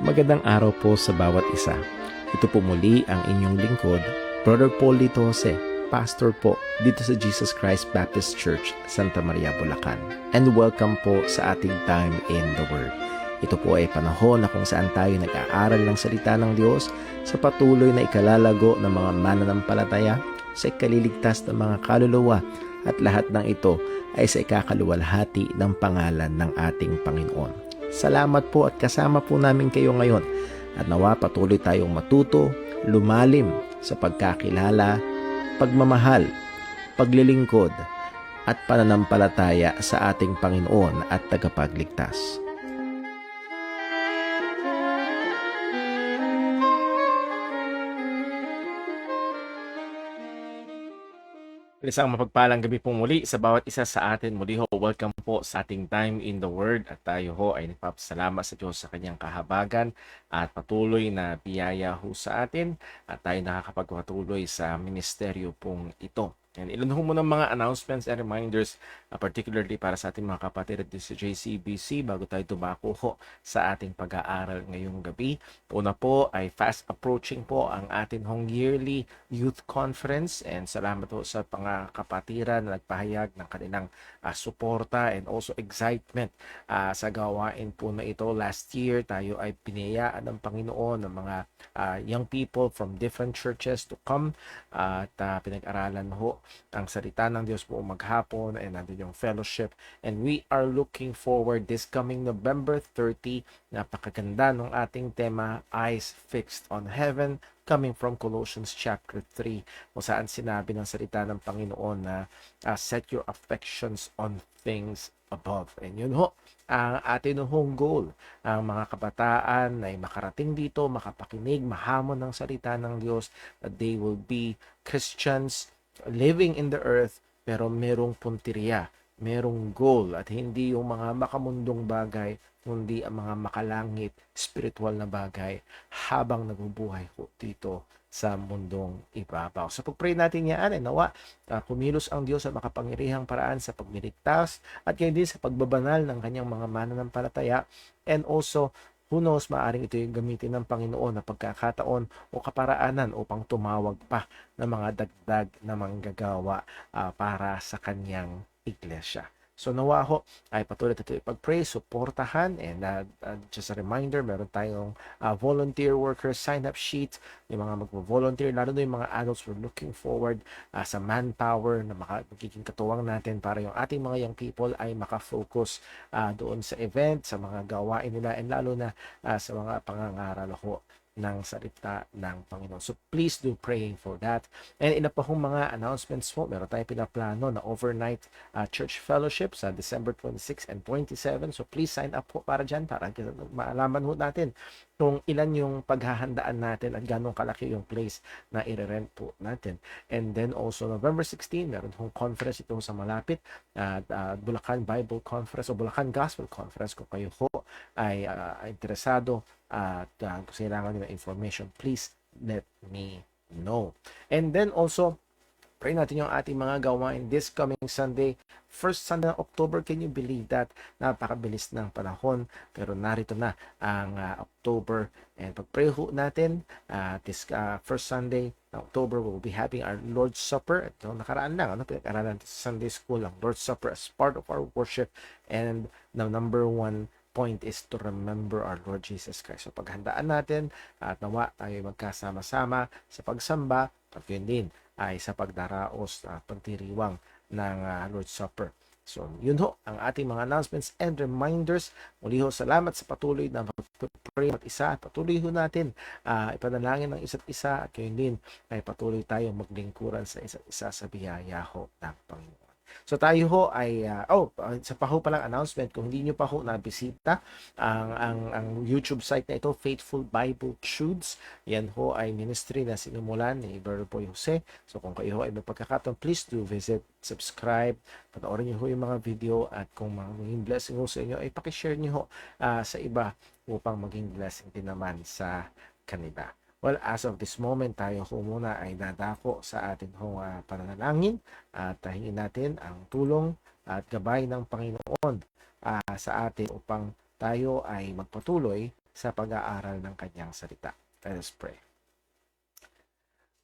Magandang araw po sa bawat isa. Ito po muli ang inyong lingkod, Brother Paul Litose, pastor po dito sa Jesus Christ Baptist Church, Santa Maria, Bulacan. And welcome po sa ating Time in the Word. Ito po ay panahon na kung saan tayo nag-aaral ng salita ng Diyos sa patuloy na ikalalago ng mga mananampalataya, sa ikaliligtas ng mga kaluluwa, at lahat ng ito ay sa ikakaluwalhati ng pangalan ng ating Panginoon. Salamat po at kasama po namin kayo ngayon at nawa patuloy tayong matuto, lumalim sa pagkakilala, pagmamahal, paglilingkod at pananampalataya sa ating Panginoon at tagapagligtas. Isang mapagpalang gabi po muli sa bawat isa sa atin. Muli ho, welcome po sa ating Time in the Word. At tayo ho ay nagpapasalamat sa Diyos sa kanyang kahabagan at patuloy na biyaya ho sa atin. At tayo nakakapagpatuloy sa ministeryo pong ito. And ilan ho muna mga announcements and reminders, particularly para sa ating mga kapatid at sa JCBC bago tayo tumako ho sa ating pag-aaral ngayong gabi. Una po ay fast approaching po ang ating hong yearly youth conference, and salamat po sa mga kapatiran na nagpahayag ng kanilang suporta and also excitement sa gawain po na ito. Last year tayo ay pinayaan ng Panginoon ng mga young people from different churches to come at pinag-aralan ho ang salita ng Diyos po maghapon, and nandun yung fellowship, and we are looking forward this coming November 30. Napakaganda ng ating tema, Eyes Fixed on Heaven, coming from Colossians chapter 3, kung saan sinabi ng salita ng Panginoon na set your affections on things above. And yun ho ang atin hong goal. Ang mga kabataan ay makarating dito, makapakinig, mahamon ng salita ng Diyos, that they will be Christians living in the earth, pero merong punteriya, merong goal, at hindi yung mga makamundong bagay, kundi ang mga makalangit, spiritual na bagay habang nabubuhay ko dito sa mundong ibabaw. So pag-pray natin yan, nawa kumilos ang Diyos sa makapangyarihang paraan sa pagmiligtas at gayon din sa pagbabanal ng kanyang mga mananampalataya, and also who knows, maaring ito yung gamitin ng Panginoon na pagkakataon o kaparaanan upang tumawag pa ng mga dagdag na manggagawa para sa kanyang iglesia. So nawa ho ay patuloy tayo ipag-pray, suportahan, and just a reminder, meron tayong volunteer workers sign-up sheet, yung mga mag-volunteer, lalo na yung mga adults. We're looking forward sa manpower na magiging katuwang natin para yung ating mga young people ay makafocus doon sa event, sa mga gawain nila, and lalo na sa mga pangangaral ho ng salita ng Panginoon. So please do praying for that. And ina pa hong mga announcements po, meron tayong pinaplano na overnight church fellowship sa December 26 and 27. So please sign up po para dyan, para maalaman ho natin kung ilan yung paghahandaan natin at ganong kalaki yung place na i-rent po natin. And then also November 16, meron hong conference ito sa malapit, Bulacan Bible Conference o Bulacan Gospel Conference. Kung kayo ho ay interesado at kung kailangan nyo ng information, please let me know. And then also, pray natin yung ating mga gawain this coming Sunday, first Sunday ng October. Can you believe that? Napakabilis ng panahon, pero narito na ang October. And pag-pray ho natin, this first Sunday ng October, we'll be having our Lord's Supper. Ito, nakaraan lang, pinag-aralan sa Sunday School, ang Lord's Supper as part of our worship. And the number one point is to remember our Lord Jesus Christ. So paghandaan natin at nawa tayo magkasama-sama sa pagsamba, at yun din ay sa pagdaraos at pagdiriwang ng Lord's Supper. So yun ho ang ating mga announcements and reminders. Muli ho, salamat sa patuloy na pag-pray at isa, at patuloy ho natin ipanalangin ng isa't isa, at yun din ay patuloy tayong maglingkuran sa isa't isa sa biyaya ho ng Panginoon. So tayo ho ay sa pa ho palang announcement, kung hindi nyo pa ho nabisita ang YouTube site na ito, Faithful Bible Truths. Yan ho ay ministry na sinimulan ni Brother Boy Jose. So kung kayo ho ay may pagkakataon, please do visit, subscribe, panoorin nyo ho yung mga video, at kung maging blessing ho sa inyo, ay pakishare nyo ho sa iba upang maging blessing din naman sa kanila. Well, as of this moment, tayo ho muna ay dadako sa ating pananalangin at hingin natin ang tulong at gabay ng Panginoon sa atin upang tayo ay magpatuloy sa pag-aaral ng kanyang salita. Let us pray.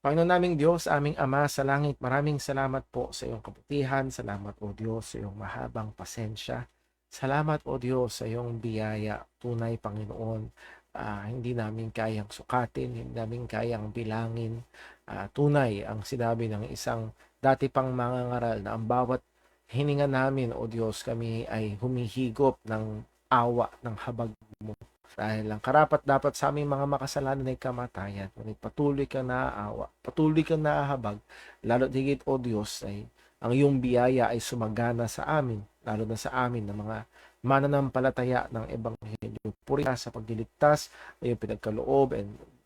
Panginoon naming Diyos, aming Ama sa langit, maraming salamat po sa iyong kabutihan. Salamat o Diyos sa iyong mahabang pasensya. Salamat o Diyos sa iyong biyaya. Tunay, Panginoon, hindi namin kayang sukatin, hindi namin kayang bilangin. Tunay ang sinabi ng isang dati pang mangangaral na ang bawat hininga namin o Diyos, kami ay humihigop ng awa ng habag mo. Dahil ang karapat dapat sa aming mga makasalanan ay kamatayan. Ngunit patuloy kang naaawa, patuloy kang naahabag, lalo higit o Diyos ay ang iyong biyaya ay sumagana sa amin, lalo na sa amin ng mga mananampalataya ng Ebanghelyo. Puri ka sa pagliligtas ay iyong pinagkaloob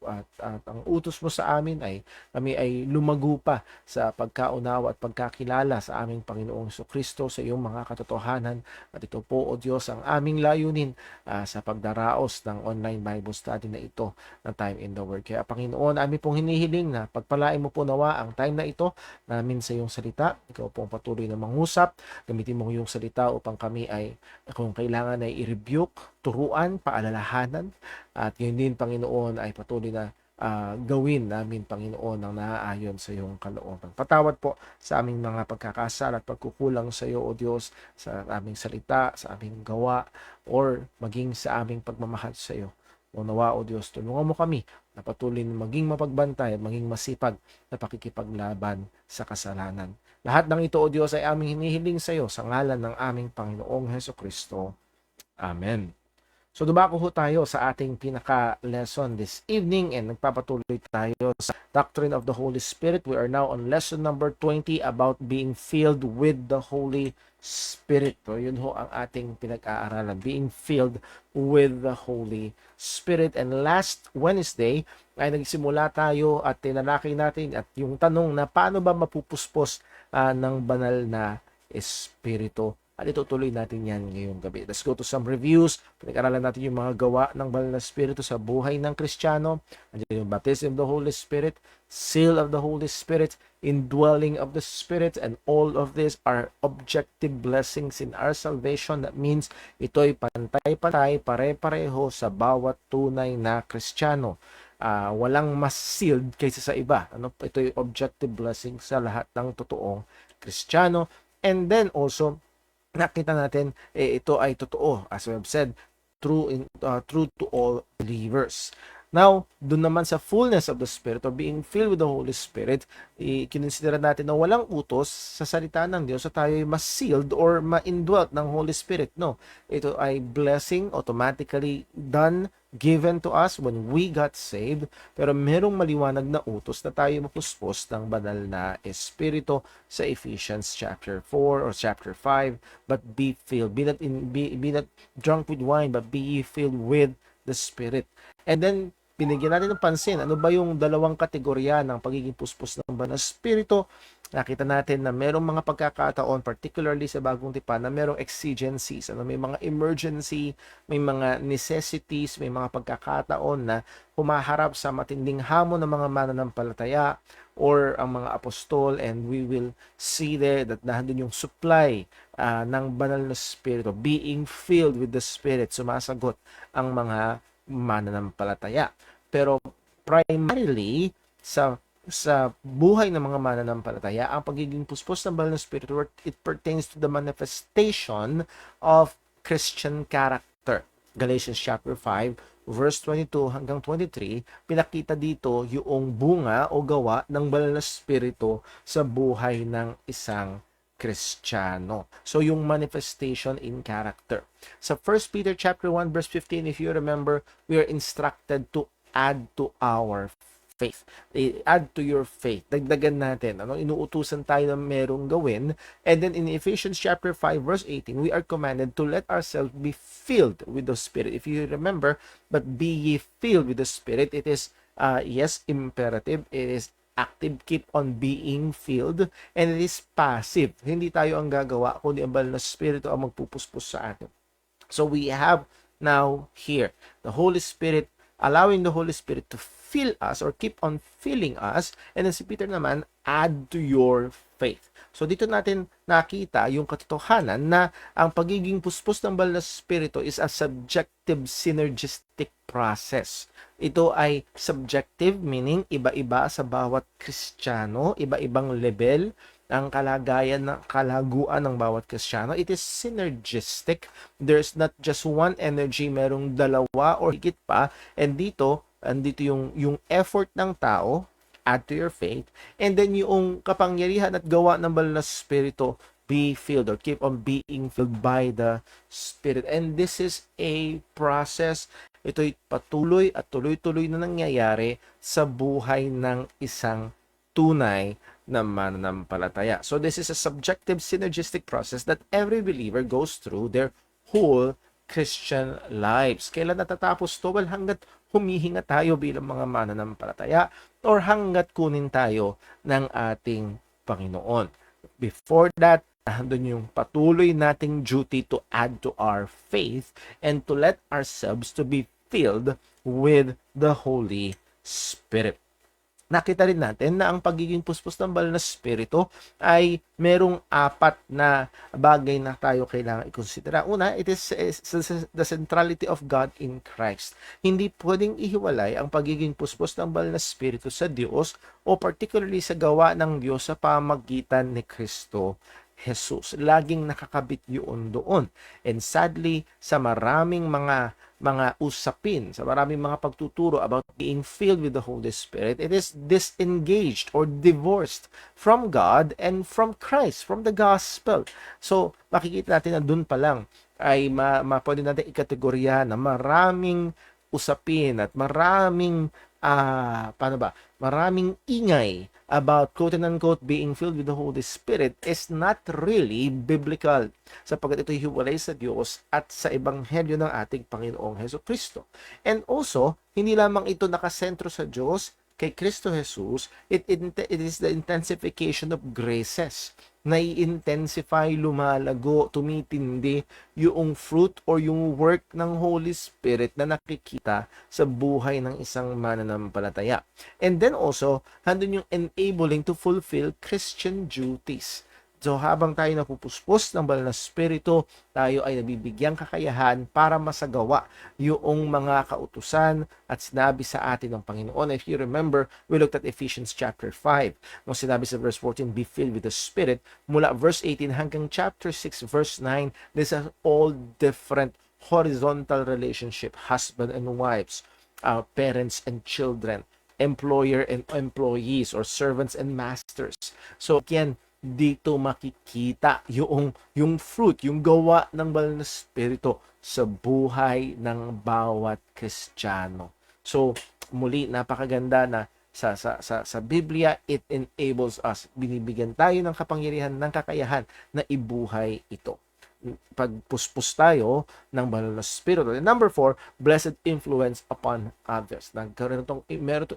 at ang utos mo sa amin ay kami ay lumago pa sa pagkaunawa at pagkakilala sa aming Panginoong Jesucristo sa iyong mga katotohanan. At ito po, O Diyos, ang aming layunin sa pagdaraos ng online Bible study na ito ng Time in the Word. Kaya Panginoon, amin pong hinihiling na pagpalain mo po nawa ang time na ito namin sa iyong salita. Ikaw po ang patuloy na mangusap. Gamitin mo yung salita upang kami ay kung kailangan ay i-rebuke, turuan, paalalahanan. At yun din, Panginoon, ay patuloy na gawin namin, Panginoon, ang naaayon sa iyong kalooban. Patawad po sa aming mga pagkakasala at pagkukulang sa iyo, O Diyos, sa aming salita, sa aming gawa, or maging sa aming pagmamahal sa iyo. O nawa, O Diyos, tulungan mo kami na patuloy na maging mapagbantay at maging masipag na pakikipaglaban sa kasalanan. Lahat ng ito, O Diyos, ay aming hinihiling sa iyo sa ngalan ng aming Panginoong Hesukristo. Amen. So dumako ho tayo sa ating pinaka-lesson this evening and nagpapatuloy tayo sa Doctrine of the Holy Spirit. We are now on lesson number 20 about being filled with the Holy Spirit. So yun ho ang ating pinag-aaralan, being filled with the Holy Spirit. And last Wednesday ay nagsimula tayo at tinalakay natin at yung tanong na paano ba mapupuspos ng banal na Espiritu. At itutuloy natin yan ngayong gabi. Let's go to some reviews. Pinag-aralan natin yung mga gawa ng banal na Espiritu sa buhay ng Kristiyano. Andiyan yung baptism of the Holy Spirit, seal of the Holy Spirit, indwelling of the Spirit, and all of these are objective blessings in our salvation. That means ito'y pantay-pantay, pare-pareho sa bawat tunay na Kristiyano. Walang mas sealed kaysa sa iba. Ito'y objective blessing sa lahat ng totoong Kristiyano. And then also, nakita natin ito ay totoo, as we have said, true to all believers. Now, doon naman sa fullness of the Spirit or being filled with the Holy Spirit, kinonsidera natin na walang utos sa salita ng Diyos sa tayo ay mas sealed or ma-indwelt ng Holy Spirit. No, ito ay blessing automatically done, given to us when we got saved, pero merong maliwanag na utos na tayo mapuspos ng banal na Espiritu sa Ephesians chapter 4 or chapter 5. But be filled, be not drunk with wine, but be ye filled with the Spirit. And then binigyan natin ng pansin, ano ba yung dalawang kategorya ng pagiging puspos ng banal na Espiritu? Nakita natin na merong mga pagkakataon, particularly sa bagong tipan, na merong exigencies. May mga emergency, may mga necessities, may mga pagkakataon na humaharap sa matinding hamon ng mga mananampalataya or ang mga apostol, and we will see there that nandun yung supply ng banal na Espiritu, being filled with the Spirit, sumasagot ang mga mananampalataya. Pero primarily sa buhay ng mga mananampalataya, ang pagiging puspos ng banal na Espiritu, it pertains to the manifestation of Christian character. Galatians chapter 5 verse 22 hanggang 23, pinakita dito yung bunga o gawa ng banal na Espiritu sa buhay ng isang Kristiyano. So yung manifestation in character. Sa 1 Peter chapter 1 verse 15, if you remember, we are instructed to add to our faith. Add to your faith. Dagdagan natin. Inuutusan tayo na merong gawin. And then in Ephesians chapter 5 verse 18, we are commanded to let ourselves be filled with the Spirit. If you remember, but be ye filled with the Spirit, it is, yes, imperative. It is active, keep on being filled, and it is passive. Hindi tayo ang gagawa, kundi ang banal na Espiritu ang magpupuspos sa atin. So we have now here the Holy Spirit, allowing the Holy Spirit to fill us or keep on filling us, and then si Peter naman, add to your faith. So dito natin nakita yung katotohanan na ang pagiging puspos ng banal na spirito is a subjective synergistic process. Ito ay subjective, meaning iba-iba sa bawat Kristiyano, iba-ibang level ang kalagayan ng kalaguan ng bawat Kristiyano. It is synergistic. There's not just one energy, merong dalawa or higit pa. And andito yung effort ng tao, add to your faith, and then yung kapangyarihan at gawa ng banal na spirito, be filled or keep on being filled by the Spirit. And this is a process. Ito'y patuloy at tuloy-tuloy na nangyayari sa buhay ng isang tunay na mananampalataya. So this is a subjective synergistic process that every believer goes through their whole Christian lives. Kailan natatapos to? Well, hanggat humihinga tayo bilang mga mananampalataya or hanggat kunin tayo ng ating Panginoon. Before that, nandun yung patuloy nating duty to add to our faith and to let ourselves to be filled with the Holy Spirit. Nakita rin natin na ang pagiging puspos ng banal na spirito ay merong 4 na bagay na tayo kailangan ikonsidera. Una, it is the centrality of God in Christ. Hindi pwedeng ihiwalay ang pagiging puspos ng banal na spirito sa Diyos o particularly sa gawa ng Diyos sa pamamagitan ni Kristo Jesus. Laging nakakabit yun doon. And sadly, sa maraming mga usapin, sa maraming mga pagtuturo about being filled with the Holy Spirit, it is disengaged or divorced from God and from Christ, from the gospel. So, makikita natin na dun pa lang ay pwede natin ikategorya na maraming usapin at maraming maraming ingay about quote-unquote being filled with the Holy Spirit is not really biblical sapagkat ito hiwalay sa Diyos at sa ebanghelyo ng ating Panginoong Hesukristo. And also, hindi lamang ito nakasentro sa Diyos, kay Kristo Jesus, it is the intensification of graces. Nai-intensify, lumalago, tumitindi yung fruit or yung work ng Holy Spirit na nakikita sa buhay ng isang mananampalataya. And then also, handun yung enabling to fulfill Christian duties. So habang tayo napupuspos ng banal na spirito, tayo ay nabibigyang kakayahan para masagawa yung mga kautusan at sinabi sa atin ng Panginoon. If you remember, we looked at Ephesians chapter 5. Nung sinabi sa verse 14, be filled with the Spirit. Mula verse 18 hanggang chapter 6, verse 9, this is all different horizontal relationship, husband and wives, parents and children, employer and employees, or servants and masters. So again, dito makikita yung fruit, yung gawa ng banal na spirito sa buhay ng bawat Kristiyano. So muli, napakaganda na sa Biblia, it enables us, binibigyan tayo ng kapangyarihan, ng kakayahan na ibuhay ito. Pagpuspos tayo ng banal na spirito. And number 4, blessed influence upon others. Meron itong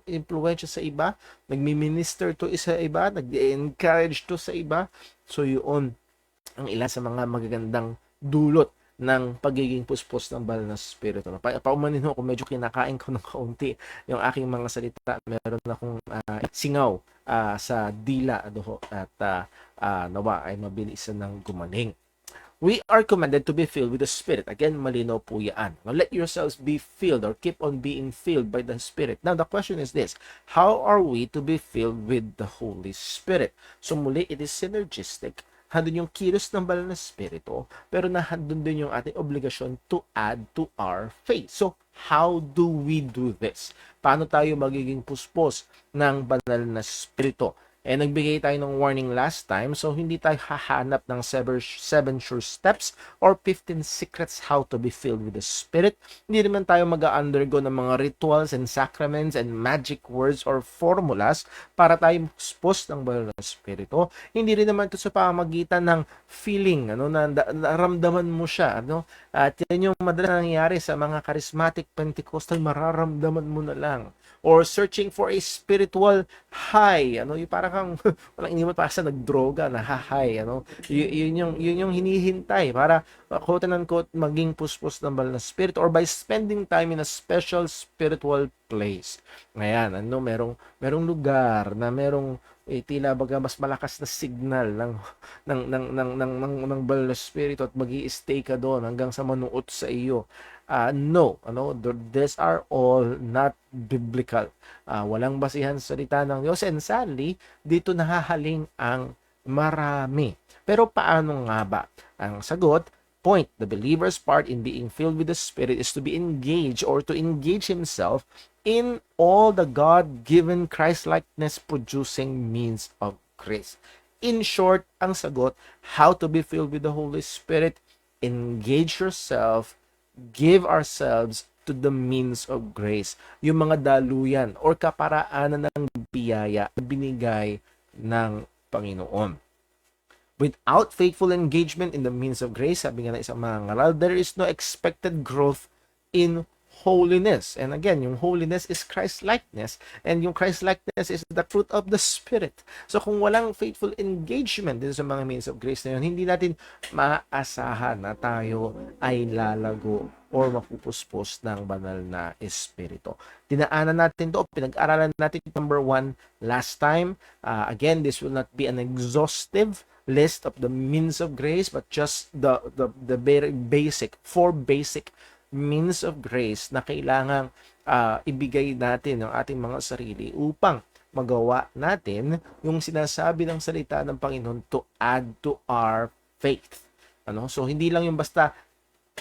influensya sa iba, nagmi-minister to sa iba, nag-encourage to sa iba. So yun ang ilan sa mga magagandang dulot ng pagiging puspos ng banal na spirito. Paumanin ho, kung medyo kinakain ko ng kaunti yung aking mga salita, meron akong singaw sa dila at nawa ay mabilisan ng gumaling. We are commanded to be filled with the Spirit. Again, malinaw po yan. Now, let yourselves be filled or keep on being filled by the Spirit. Now, the question is this: how are we to be filled with the Holy Spirit? So, muli, it is synergistic. Handun yung kilos ng banal na spirito, pero nahandun din yung ating obligasyon to add to our faith. So, how do we do this? Paano tayo magiging puspos ng banal na spirito? Nagbigay tayo ng warning last time, so hindi tayo hahanap ng 7 sure steps or 15 secrets how to be filled with the Spirit. Hindi naman tayo mag-undergo ng mga rituals and sacraments and magic words or formulas para tayo expose ng banal na Espiritu. Hindi rin naman ito sa pamamagitan ng feeling, na naramdaman mo siya. At yan yung madalas nangyayari sa mga charismatic Pentecostal, mararamdaman mo na lang. Or searching for a spiritual high. Yung parang kang walang iniwan para sa nagdroga, na hahay, ano. Yun yung hinihintay para quote and unquote maging puspos ng banal na spirit, or by spending time in a special spiritual place. Ngayon, merong lugar na merong tila baga mas malakas na signal ng banal na spirito, at magi-stay ka doon hanggang sa manuot sa iyo. No, these are all not biblical. Walang basihan sa salita ng Diyos, and sadly, dito nahahaling ang marami. Pero paano nga ba? Ang sagot, point, the believer's part in being filled with the Spirit is to be engaged, or to engage himself in all the God-given Christ-likeness producing means of grace. In short, ang sagot, how to be filled with the Holy Spirit, engage yourself, give ourselves to the means of grace. Yung mga daluyan or kaparaanan ng biyaya na binigay ng Panginoon. Without faithful engagement in the means of grace, sabi nga ng isang mga ngaral, there is no expected growth in holiness. And again, yung holiness is Christ-likeness, and yung Christ-likeness is the fruit of the Spirit. So kung walang faithful engagement din sa mga means of grace na yun, hindi natin maaasahan na tayo ay lalago or mapupuspos ng banal na Espiritu. Dinaanan natin to, pinag-aralan natin number 1 last time. Again, this will not be an exhaustive list of the means of grace, but just the very basic, 4 basic means of grace na kailangang ibigay natin ng ating mga sarili upang magawa natin yung sinasabi ng salita ng Panginoon to add to our faith. So hindi lang yung basta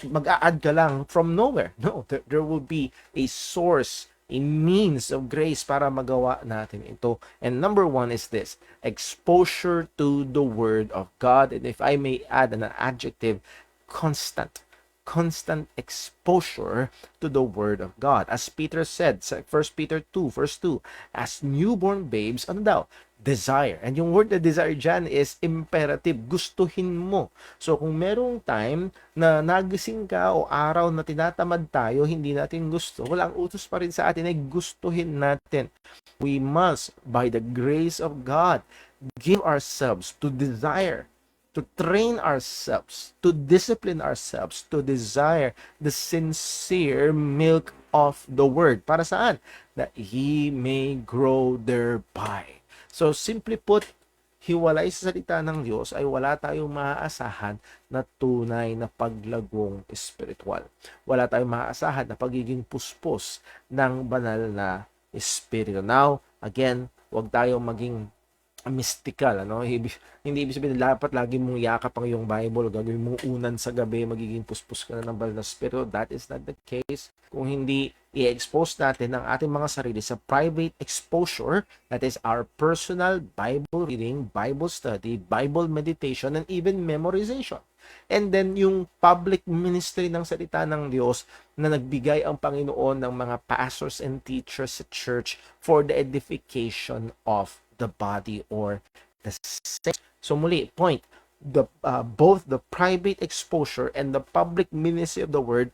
mag-a-add ka lang from nowhere. No, there will be a source, a means of grace para magawa natin ito. And number 1 is this, exposure to the Word of God. And if I may add an adjective, constant exposure to the Word of God. As Peter said sa 1 Peter 2 verse 2, as newborn babes, ano daw? Desire. And yung word na desire dyan is imperative. Gustuhin mo. So kung merong time na nagising ka o araw na tinatamad tayo, hindi natin gusto, walang utos pa rin sa atin ay gustuhin natin. We must, by the grace of God, give ourselves to desire, to train ourselves, to discipline ourselves, to desire the sincere milk of the Word. Para saan? That ye may grow thereby. So, simply put, hiwalay sa salita ng Diyos ay wala tayong maaasahan na tunay na paglagong espiritual. Wala tayong maaasahan na pagiging puspos ng banal na espiritu. Now, again, huwag tayong maging mystical, hindi ibig sabihin na dapat lagi mong yakap ang iyong Bible, gagawin mong unan sa gabi, magiging puspos ka na ng banal na espiritu. That is not the case. Kung hindi i-expose natin ang ating mga sarili sa private exposure, that is our personal Bible reading, Bible study, Bible meditation, and even memorization. And then yung public ministry ng salita ng Diyos na nagbigay ang Panginoon ng mga pastors and teachers sa church for the edification of the body or the saints. So muli, point, both the private exposure and the public ministry of the Word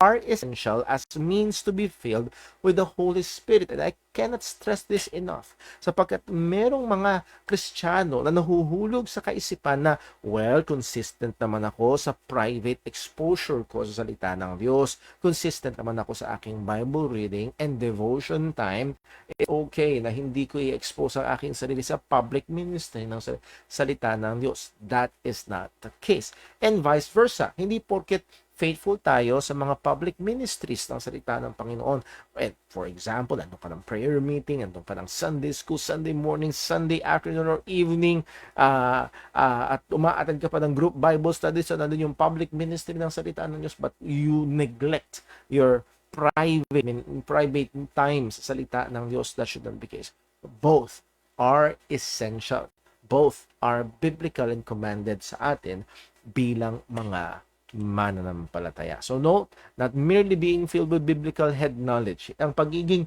are essential as means to be filled with the Holy Spirit. And I cannot stress this enough. Sapagkat merong mga Kristiyano na nahuhulog sa kaisipan na, well, consistent naman ako sa private exposure ko sa salita ng Diyos. Consistent naman ako sa aking Bible reading and devotion time. It's okay na hindi ko i-expose ang aking sarili sa public ministry ng salita ng Diyos. That is not the case. And vice versa. Hindi porket faithful tayo sa mga public ministries ng salita ng Panginoon. And for example, andun ka ng prayer meeting, andun ka ng Sunday school, Sunday morning, Sunday afternoon or evening, at umaattend ka pa ng group Bible studies, so nandun yung public ministry ng salita ng Diyos, but you neglect your private times sa salita ng Diyos. That should not be the case. Both are essential. Both are biblical and commanded sa atin bilang mga mananampalataya. So note, not merely being filled with biblical head knowledge. Ang pagiging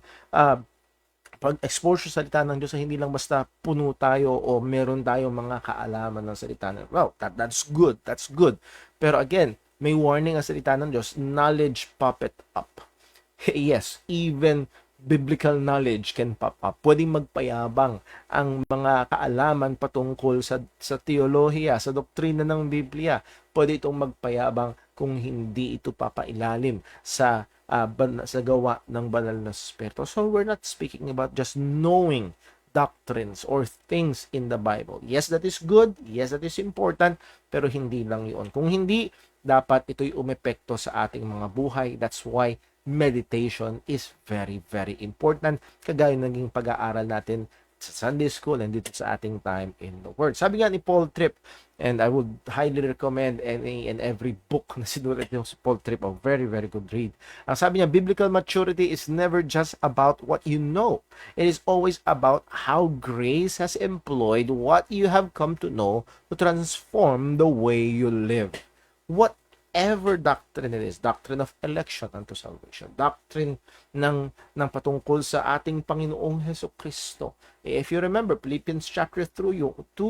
pag-exposure sa salita ng Diyos ay hindi lang basta puno tayo o meron tayong mga kaalaman ng salita ng Diyos. Well, that's good. That's good. Pero again, may warning ang salita ng Diyos, knowledge puff it up. Yes, even biblical knowledge can pop up. Pwedeng magpayabang ang mga kaalaman patungkol sa teolohiya, sa doktrina ng Biblia. Pwede itong magpayabang kung hindi ito papailalim sa gawa ng banal na Espiritu. So we're not speaking about just knowing doctrines or things in the Bible. Yes, that is good. Yes, that is important. Pero hindi lang yun. Kung hindi, dapat ito'y umepekto sa ating mga buhay. That's why meditation is very, very important. Kagaya naging pag-aaral natin sa Sunday School and dito sa ating time in the Word. Sabi nga ni Paul Tripp, and I would highly recommend any and every book na sinulat niyo si Paul Tripp, a very, very good read. Ang sabi niya, biblical maturity is never just about what you know. It is always about how grace has employed what you have come to know to transform the way you live. Whatever doctrine it is, doctrine of election unto salvation, doctrine ng patungkol sa ating Panginoong Hesus Kristo. If you remember, Philippians chapter 2,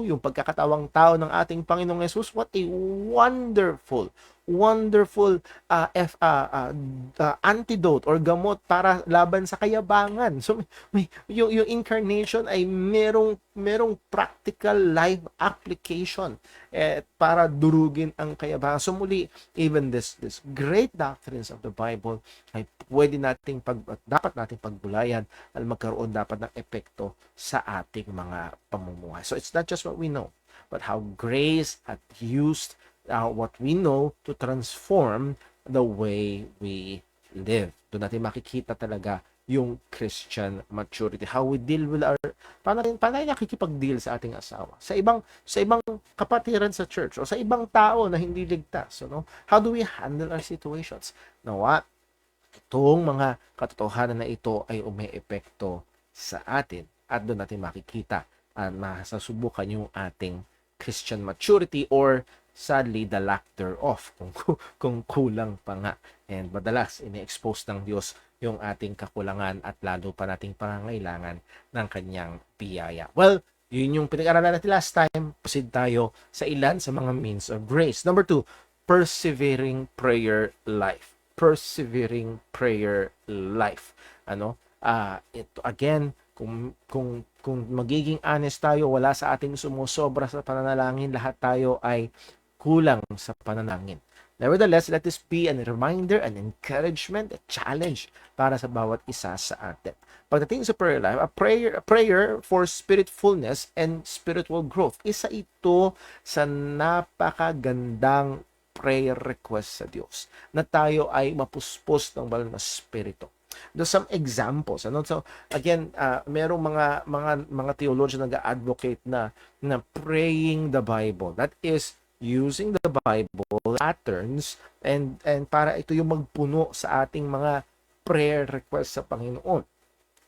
yung pagkakatawang tao ng ating Panginoong Hesus, what a wonderful antidote or gamot para laban sa kayabangan. So yung incarnation ay merong practical life application para durugin ang kayabangan. So muli, even this great doctrines of the Bible ay dapat nating pagbulayan at magkaroon dapat ng epekto sa ating mga pamumuhay. So it's not just what we know, but how grace had used what we know to transform the way we live. Doon natin makikita talaga yung Christian maturity. How we deal with paano tayo nakikipag-deal sa ating asawa, sa ibang kapatiran sa church, o sa ibang tao na hindi ligtas. So, no? How do we handle our situations? Nawa, itong mga katotohanan na ito ay umeepekto sa atin at doon natin makikita at masasubukan yung ating Christian maturity, or sadly the lack thereof kung kulang pa nga. And madalas ini-expose ng Diyos yung ating kakulangan at lalo pa nating pangangailangan ng kanyang biyaya. Well, yun yung pinag-aralan natin last time. Proceed tayo sa ilan sa mga means of grace. Number 2, persevering prayer life. Persevering prayer life. Ito again, kung magiging honest tayo, wala sa ating sumusobra sa pananalangin, lahat tayo ay kulang sa pananalangin. Nevertheless, let this be a reminder, an encouragement, a challenge para sa bawat isa sa atin. Pagdating sa prayer life, a prayer for spiritfulness and spiritual growth. Isa ito sa napakagandang prayer request sa Diyos, na tayo ay mapuspos ng banal na spirito. There's some examples. So again, merong mga theologian nag-advocate na praying the Bible. That is using the Bible patterns and para ito yung magpuno sa ating mga prayer requests sa Panginoon.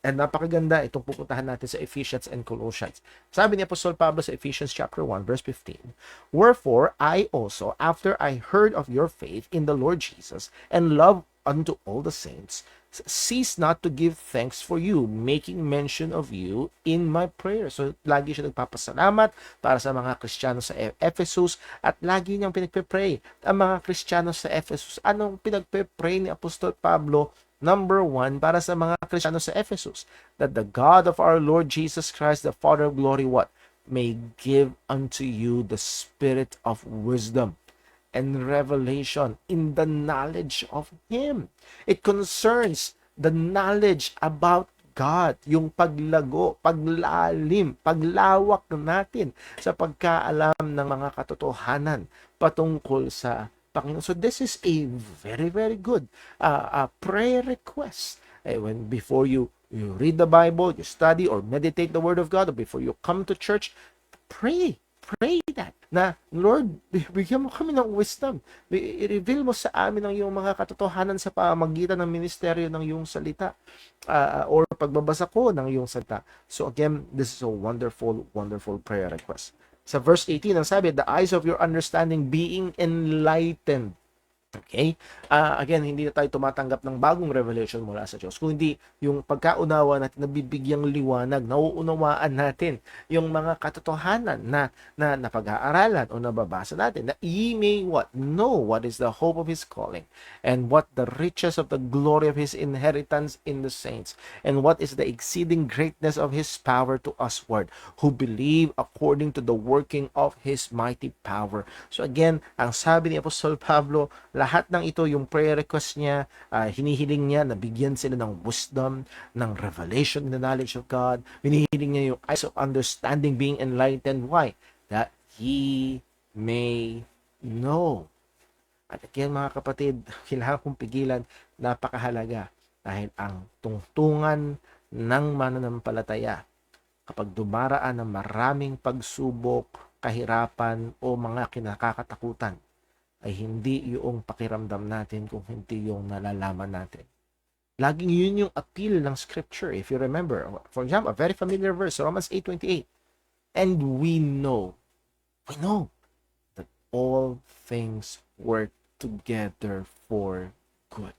And napakaganda itong pupuntahan natin sa Ephesians and Colossians. Sabi ni Apostol Pablo sa Ephesians chapter 1 verse 15, "Wherefore I also, after I heard of your faith in the Lord Jesus and love unto all the saints, cease not to give thanks for you, making mention of you in my prayer." So, lagi siya nagpapasalamat para sa mga Kristiyano sa Ephesus at lagi niyang pinagpe-pray ang mga Kristiyano sa Ephesus. Anong pinagpe-pray ni Apostol Pablo? Number 1, para sa mga Kristiyano sa Ephesus, that the God of our Lord Jesus Christ, the Father of glory, what? May give unto you the spirit of wisdom and revelation in the knowledge of Him. It concerns the knowledge about God, yung paglago, paglalim, paglawak natin sa pagkaalam ng mga katotohanan patungkol sa Panginoon. So this is a very, very good prayer request. When before you read the Bible, you study or meditate the Word of God, or before you come to church, pray that na, Lord, bigyan mo kami ng wisdom. I-reveal mo sa amin ang iyong mga katotohanan sa pamamagitan ng ministeryo ng iyong salita or pagbabasa ko ng iyong salita. So again, this is a wonderful, wonderful prayer request. Sa verse 18, ang sabi, the eyes of your understanding being enlightened. Okay? Again, hindi na tayo tumatanggap ng bagong revelation mula sa Diyos, kundi yung pagkaunawa natin, nabibigyang liwanag, nauunawaan natin yung mga katotohanan na napag-aaralan o nababasa natin, na ye may what? Know what is the hope of His calling, and what the riches of the glory of His inheritance in the saints, and what is the exceeding greatness of His power to usward, who believe according to the working of His mighty power. So again, ang sabi ni Apostol Pablo, lahat ng ito, yung prayer request niya, hinihiling niya na bigyan sila ng wisdom, ng revelation in the knowledge of God. Hinihiling niya yung eyes of understanding being enlightened. Why? That ye may know. At again, mga kapatid, kailangan kong pigilan, napakahalaga. Dahil ang tungtungan ng mananampalataya, kapag dumaraan ng maraming pagsubok, kahirapan, o mga kinakakatakutan, ay hindi yung pakiramdam natin, kung hindi yung nalalaman natin. Laging yun yung appeal ng scripture. If you remember, for example, a very familiar verse, Romans 8:28. And we know that all things work together for good.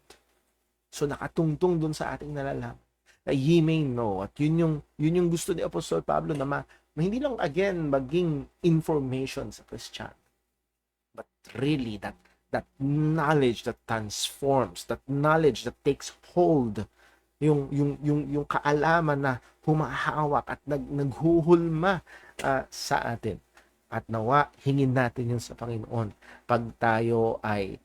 So nakatungtong dun sa ating nalalaman, na ye may know. At yun yung gusto ni Apostol Pablo na hindi lang again maging information sa Christian, but really that knowledge that transforms, that knowledge that takes hold, yung kaalaman na humahawak at naghuhulma sa atin. At nawa, hingin natin yun sa Panginoon pag tayo ay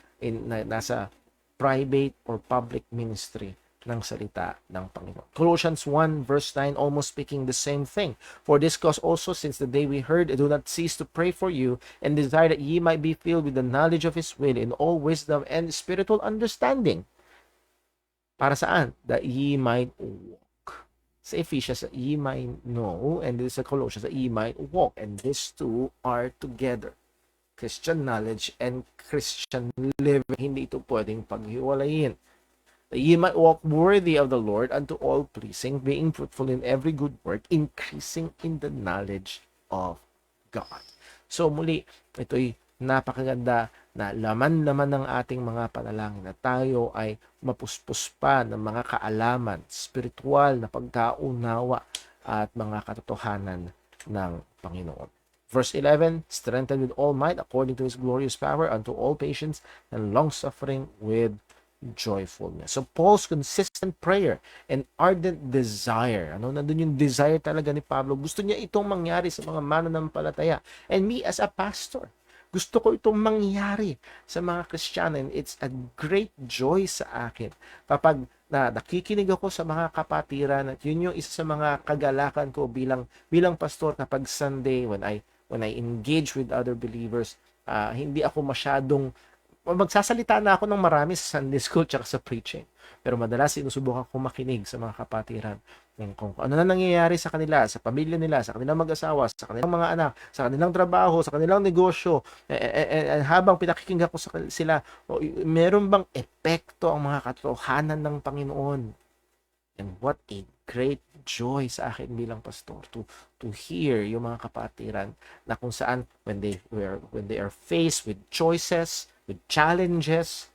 nasa private or public ministry ng salita ng Panginoon. Colossians 1 verse 9 almost speaking the same thing. For this cause also, since the day we heard, I do not cease to pray for you and desire that ye might be filled with the knowledge of His will in all wisdom and spiritual understanding. Para saan? That ye might walk. Sa Ephesians, that ye might know, and this is Colossians, that ye might walk. And these two are together. Christian knowledge and Christian living. Hindi ito pwedeng paghiwalayin. That ye might walk worthy of the Lord unto all pleasing, being fruitful in every good work, increasing in the knowledge of God. So muli, ito'y napakaganda na laman-laman ng ating mga panalangin, na tayo ay mapuspos pa ng mga kaalaman, spiritual na pagkaunawa at mga katotohanan ng Panginoon. Verse 11, strengthened with all might according to His glorious power unto all patience and long-suffering with joyfulness. So Paul's consistent prayer and ardent desire, nandun yung desire talaga ni Pablo. Gusto niya itong mangyari sa mga mananampalataya. And me as a pastor, gusto ko itong mangyari sa mga Kristiyano, and it's a great joy sa akin kapag nakikinig ako sa mga kapatiran, at yun yung isa sa mga kagalakan ko bilang pastor kapag Sunday when I engage with other believers. Hindi ako masyadong magsasalita na ako ng marami sa Sunday school tsaka sa preaching. Pero madalas sinusubukan kong makinig sa mga kapatiran kung ano na nangyayari sa kanila, sa pamilya nila, sa kanilang mag-asawa, sa kanilang mga anak, sa kanilang trabaho, sa kanilang negosyo. Habang pinakikinggan ko sila, meron bang epekto ang mga katotohanan ng Panginoon? And what a great joy sa akin bilang pastor to hear yung mga kapatiran na kung saan when they are faced with choices, with challenges,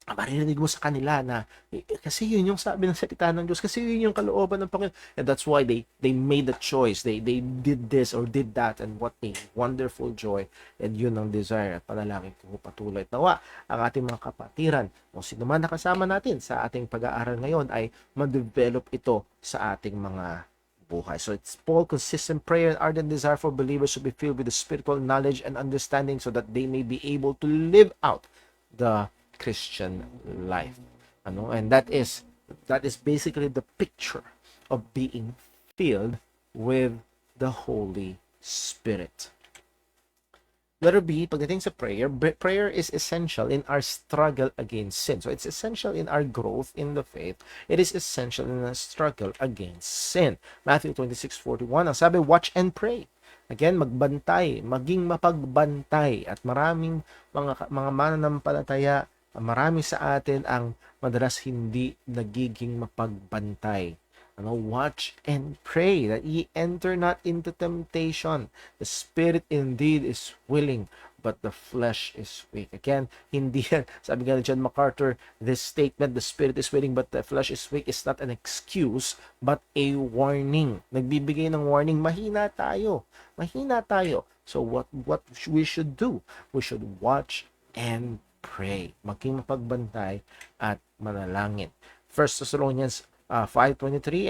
maririnig mo sa kanila na kasi yun yung sabi ng salita ng Diyos, kasi yun yung kalooban ng Panginoon, and that's why they made the choice, they did this or did that, and what a wonderful joy. And yun ang desire at panalangin ko patuloy. Nawa ang ating mga kapatiran o sino man nakasama natin sa ating pag-aaral ngayon ay ma-develop ito sa ating mga buhay. So it's Paul's consistent prayer and ardent desire for believers to be filled with the spiritual knowledge and understanding so that they may be able to live out the Christian life. And that is basically the picture of being filled with the Holy Spirit. Letter B, pagdating sa prayer is essential in our struggle against sin. So it's essential in our growth in the faith. It is essential in our struggle against sin. Matthew 26:41, ang sabi, watch and pray. Again, magbantay, maging mapagbantay. At maraming mga mananampalataya, marami sa atin ang madalas hindi nagiging mapagbantay. Watch and pray that ye enter not into temptation. The spirit indeed is willing, but the flesh is weak. Again, hindi yan. Sabi nga ni John MacArthur, this statement, the spirit is willing but the flesh is weak, is not an excuse, but a warning. Nagbibigay ng warning, mahina tayo. Mahina tayo. So what we should do? We should watch and pray. Maging mapagbantay at manalangin. 1 Thessalonians 5:23,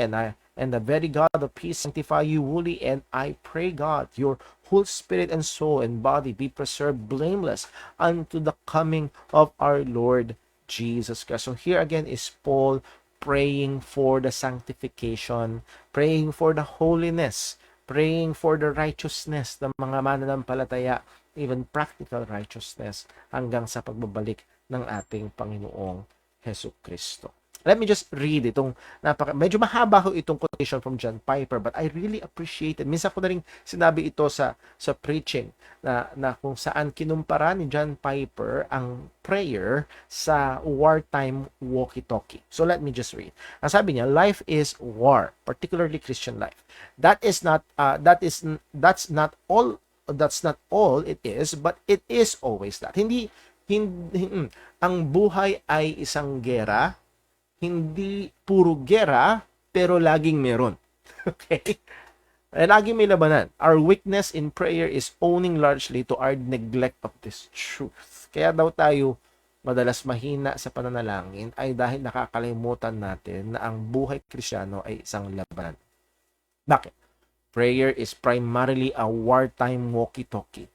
and the very God of peace sanctify you wholly, and I pray God, your whole spirit and soul and body be preserved blameless unto the coming of our Lord Jesus Christ. So here again is Paul praying for the sanctification, praying for the holiness, praying for the righteousness ng mga mananampalataya, even practical righteousness, hanggang sa pagbabalik ng ating Panginoong Hesus Kristo. Let me just read itong medyo mahaba ho itong quotation from John Piper, but I really appreciate it. Minsan ko na rin sinabi ito sa preaching na kung saan kinumpara ni John Piper ang prayer sa wartime walkie-talkie. So let me just read. Ang sabi niya, life is war, particularly Christian life. That's not all it is, but it is always that. Hindi ang buhay ay isang gera, hindi puro gera, pero laging meron. Okay? Laging may labanan. Our weakness in prayer is owning largely to our neglect of this truth. Kaya daw tayo madalas mahina sa pananalangin ay dahil nakakalimutan natin na ang buhay Kristiyano ay isang labanan. Bakit? Prayer is primarily a wartime walkie-talkie.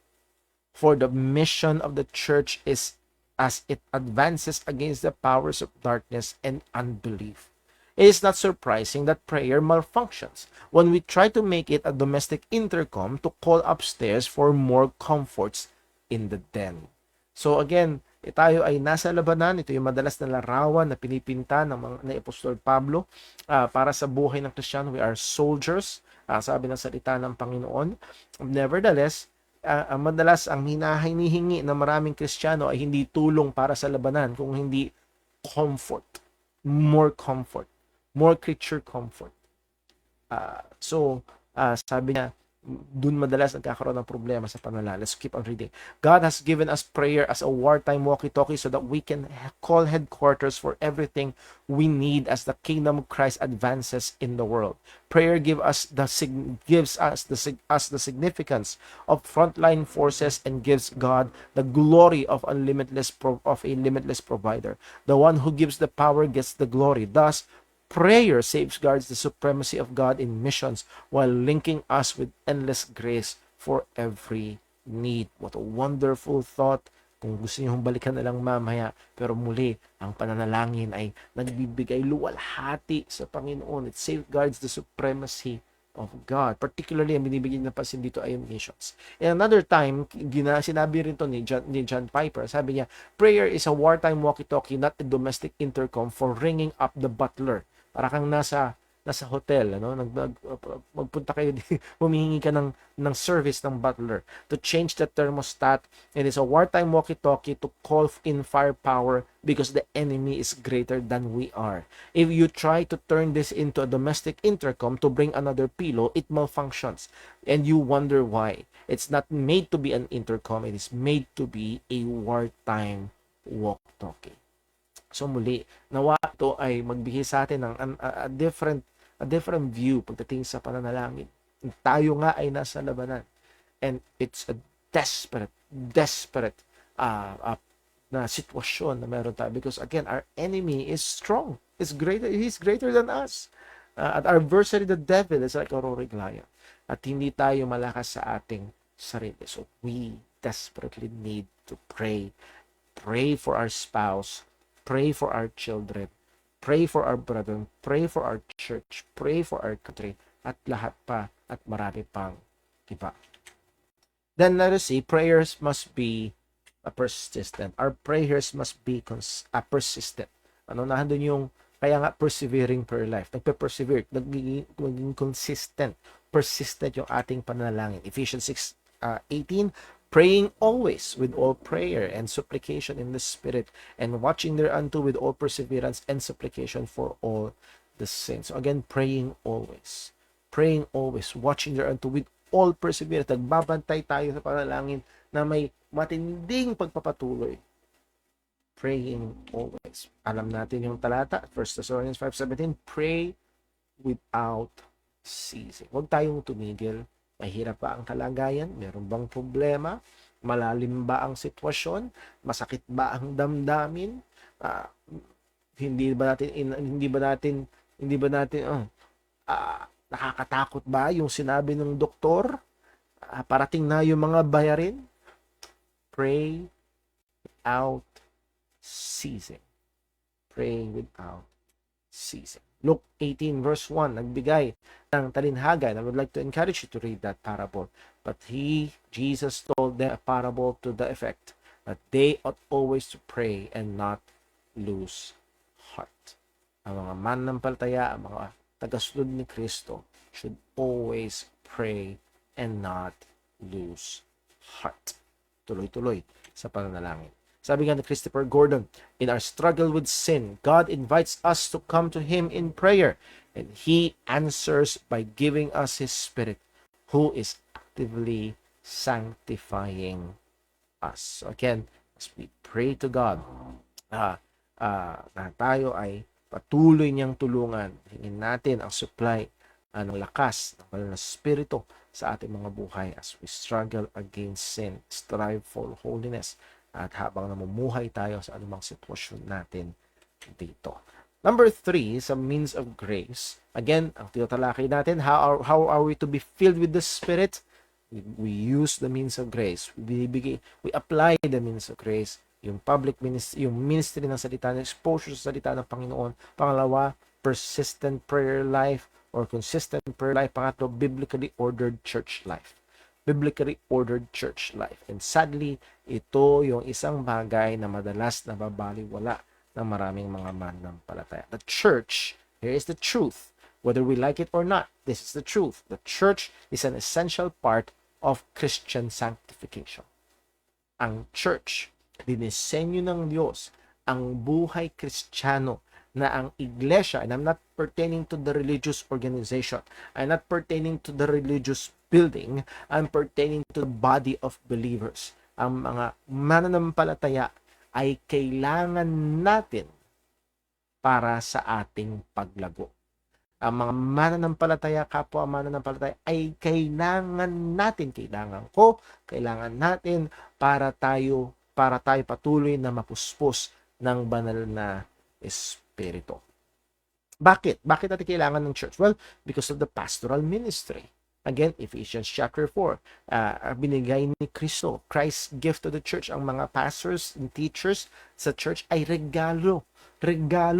For the mission of the church is as it advances against the powers of darkness and unbelief. It is not surprising that prayer malfunctions when we try to make it a domestic intercom to call upstairs for more comforts in the den. So again, tayo ay nasa labanan. Ito yung madalas na larawan na pinipinta ng Apostol Pablo para sa buhay ng Kristiyano. We are soldiers, sabi ng salita ng Panginoon. Nevertheless, madalas ang hinihingi ng maraming Kristiyano ay hindi tulong para sa labanan, kung hindi comfort, more creature comfort. Sabi niya, dun madalas nagkakaroon ng problema sa panalangin. Let's keep on reading. God has given us prayer as a wartime walkie-talkie so that we can call headquarters for everything we need as the kingdom of Christ advances in the world. Prayer gives us the significance of frontline forces and gives God the glory of a limitless provider. The one who gives the power gets the glory. Thus, prayer safeguards the supremacy of God in missions while linking us with endless grace for every need. What a wonderful thought. Kung gusto niyo balikan na lang mamaya, pero muli, ang pananalangin ay nagbibigay luwalhati sa Panginoon. It safeguards the supremacy of God. Particularly, ang binibigyan ng pansin dito ay missions. And another time, sinabi rin to ni John Piper, sabi niya, prayer is a wartime walkie-talkie, not a domestic intercom for ringing up the butler. Para kang nasa hotel, magpunta kayo, humihingi ka ng service ng butler to change the thermostat. It is a wartime walkie-talkie to call in firepower because the enemy is greater than we are. If you try to turn this into a domestic intercom to bring another pillow, it malfunctions, and you wonder why. It's not made to be an intercom, it is made to be a wartime walkie-talkie. So muli, nawa ito ay magbigay sa atin ng a different view pagdating sa pananalangin. Tayo nga ay nasa labanan. And it's a desperate na sitwasyon na meron tayo, because again, our enemy is strong. He's greater than us. At our adversary, the devil, is like a roaring lion. At hindi tayo malakas sa ating sarili. So we desperately need to pray. Pray for our spouse. Pray for our children, pray for our brethren, pray for our church, pray for our country, at lahat pa at marami pang iba. Then let us see, prayers must be persistent. Our prayers must be persistent. Nandun yung, kaya nga persevering prayer life. Nagpe-persevere, naging consistent, persistent yung ating panalangin. Ephesians 6:18, praying always with all prayer and supplication in the Spirit, and watching thereunto with all perseverance and supplication for all the saints. So again, praying always, watching thereunto with all perseverance. Nagbabantay tayo sa panalangin na may matinding pagpapatuloy. Praying always. Alam natin yung talata, 1 Thessalonians 5:17, pray without ceasing. Huwag tayong tumigil. Mahirap ba ang kalagayan? Meron bang problema? Malalim ba ang sitwasyon? Masakit ba ang damdamin? Uh, nakakatakot ba yung sinabi ng doktor? Parating na yung mga bayarin? Pray without ceasing. Pray without ceasing. Luke 18 verse 1, nagbigay ng talinhaga, and I would like to encourage you to read that parable. But Jesus told them a parable to the effect that they ought always to pray and not lose heart. Ang mga mananampalataya, ang mga tagasunod ni Kristo should always pray and not lose heart. Tuloy-tuloy sa pananalangin. Sabi nga ni Christopher Gordon, in our struggle with sin, God invites us to come to Him in prayer, and He answers by giving us His Spirit, who is actively sanctifying us. So again, as we pray to God, na tayo ay patuloy niyang tulungan. Hingin natin ang supply ng lakas ng banal na Espiritu sa ating mga buhay as we struggle against sin, strive for holiness, at habang namumuhay tayo sa anumang sitwasyon natin dito. Number 3, sa means of grace. Again, ang tinatalakay natin, how are we to be filled with the Spirit? We use the means of grace. We apply the means of grace. Yung public ministry, yung ministry ng salita, ng exposure sa salita ng Panginoon. Pangalawa, persistent prayer life or consistent prayer life. Pangatlo, biblically ordered church life. Biblically ordered church life. And sadly, ito yung isang bagay na madalas nababaliwala ng maraming mga mananampalataya. The church, here is the truth. Whether we like it or not, this is the truth. The church is an essential part of Christian sanctification. Ang church, dinisenyo ng Diyos, ang buhay Kristiyano, na ang iglesia, and I'm not pertaining to the religious organization, I'm not pertaining to the religious building, I'm pertaining to the body of believers. Ang mga mananampalataya ay kailangan natin para sa ating paglago. Ang mga mananampalataya, kapwa mananampalataya, ay kailangan natin, kailangan natin para tayo patuloy na mapuspos ng banal na Espiritu. Bakit? Bakit natin kailangan ng church? Well, because of the pastoral ministry. Again, Ephesians chapter 4, binigay ni Kristo, Christ's gift to the church. Ang mga pastors and teachers sa church ay regalo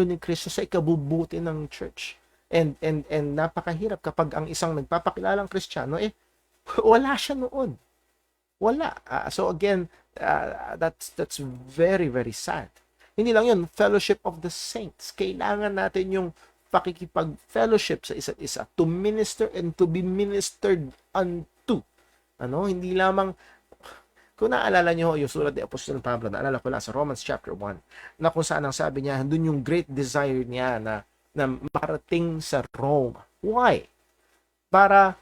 ni Kristo sa ikabubuti ng church. And napakahirap kapag ang isang nagpapakilalang Kristiyano, wala siya noon. Wala. So again, that's very, very sad. Hindi lang yun, fellowship of the saints. Kailangan natin yung pakikipag-fellowship sa isa't isa, to minister and to be ministered unto. Hindi lamang, kung naalala nyo yung sulat ni Apostol Pablo, naalala ko lang sa Romans chapter 1, na kung saan ang sabi niya, doon yung great desire niya na marating sa Rome. Why? Para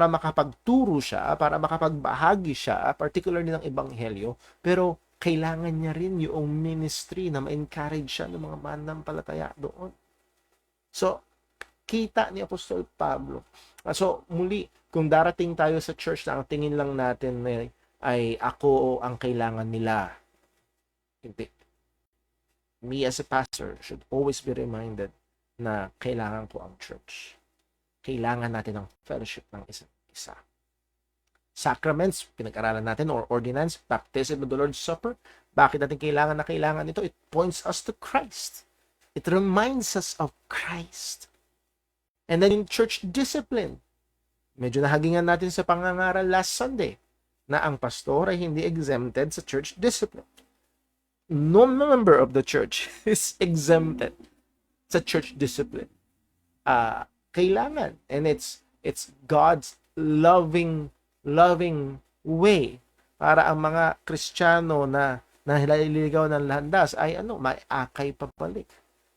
makapagturo siya, para makapagbahagi siya, particularly ng Ebanghelyo, pero kailangan niya rin yung ministry na ma-encourage siya ng mga mananampalataya doon. So, kita ni Apostol Pablo. So, muli, kung darating tayo sa church na ang tingin lang natin ay ako ang kailangan nila, hindi. Me as a pastor should always be reminded na kailangan ko ang church. Kailangan natin ang fellowship ng isa't isa. Sacraments, pinag-aralan natin, or ordinance, baptism of the Lord's Supper. Bakit natin kailangan ito? It points us to Christ. It reminds us of Christ. And then in church discipline, medyo nahagingan natin sa pangangaral last Sunday na ang pastor ay hindi exempted sa church discipline. No member of the church is exempted sa church discipline. Kailangan. And it's God's loving way para ang mga Kristiyano na nililigaw ng landas ay may akay pabalik.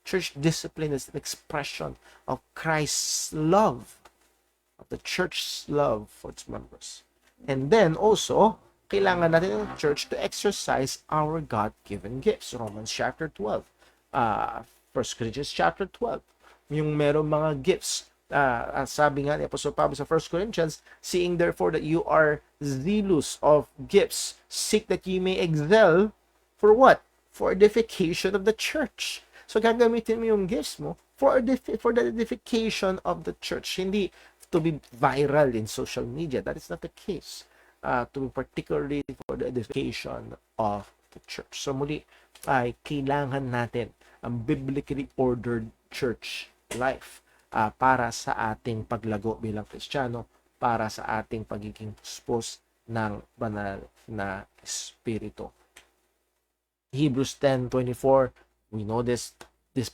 Church discipline is an expression of Christ's love, of the church's love for its members. And then also, kailangan natin ng church to exercise our God-given gifts. Romans chapter 12. 1 Corinthians chapter 12. Yung merong mga gifts. Sabi nga ni Apostle Pablo sa 1 Corinthians, seeing therefore that you are zealous of gifts, seek that ye may excel for what? For edification of the church. So gagamitin mo yung gifts mo for the edification of the church. Hindi to be viral in social media. That is not the case. To be particularly for the edification of the church. So muli, ay kailangan natin ang biblically ordered church life para sa ating paglago bilang Kristiyano, para sa ating pagiging puspos ng banal na Espiritu. Hebrews 10:24, we know this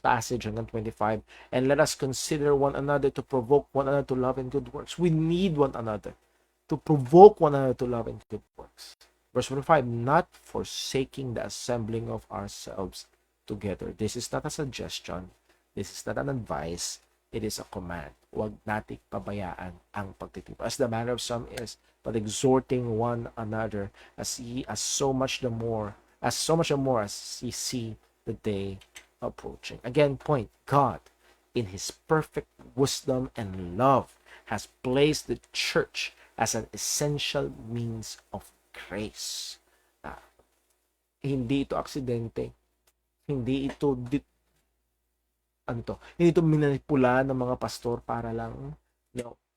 passage hanggang 25, and let us consider one another to provoke one another to love and good works. We need one another to provoke one another to love and good works. Verse 25, not forsaking the assembling of ourselves together. This is not a suggestion. This is not an advice. It is a command. Huwag nating pabayaan ang pagtitipon. As the manner of some is, but exhorting one another as so much the more as ye see the day approaching. Again, point, God, in His perfect wisdom and love, has placed the church as an essential means of grace. Hindi ito aksidente. Hindi ito hindi ito minanipula ng mga pastor para lang,